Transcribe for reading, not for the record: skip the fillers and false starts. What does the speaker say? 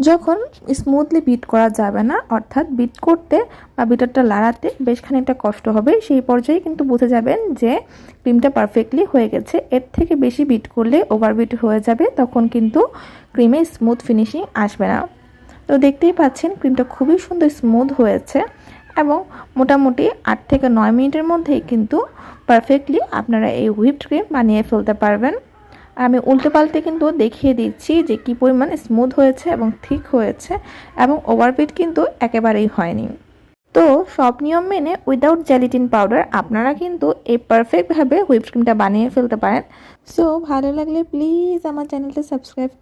যখন smoothly bit করা যাবে না, অর্থাৎ বিট করতে বা বিটারটা লাড়াতে বেশ খানিকটা কষ্ট হবে, সেই পর্যায়ে কিন্তু বুঝে যাবেন যে ক্রিমটা পারফেক্টলি হয়ে গেছে। এর থেকে বেশি বিট করলে ওভারবিট হয়ে যাবে, তখন কিন্তু ক্রিমে স্মুথ ফিনিশিং আসবে না। তো দেখতেই পাচ্ছেন ক্রিমটা খুবই সুন্দর স্মুথ হয়েছে এবং মোটামুটি 8 থেকে 9 মিনিটের মধ্যেই কিন্তু পারফেক্টলি আপনারা এই হুইপড ক্রিম বানিয়ে ফেলতে পারবেন। আমি উল্টে পাল্টে কিন্তু দেখিয়ে দিচ্ছি যে কি পরিমাণ স্মুথ হয়েছে এবং ঠিক হয়েছে এবং ওভারবিট কিন্তু একেবারেই হয়নি। তো সব নিয়ম মেনে উইদাউট জেলিটিন পাউডার আপনারা কিন্তু এই পারফেক্টভাবে হুইপড ক্রিমটা বানিয়ে ফেলতে পারেন। সো ভালো লাগলে প্লিজ আমার চ্যানেলটা সাবস্ক্রাইব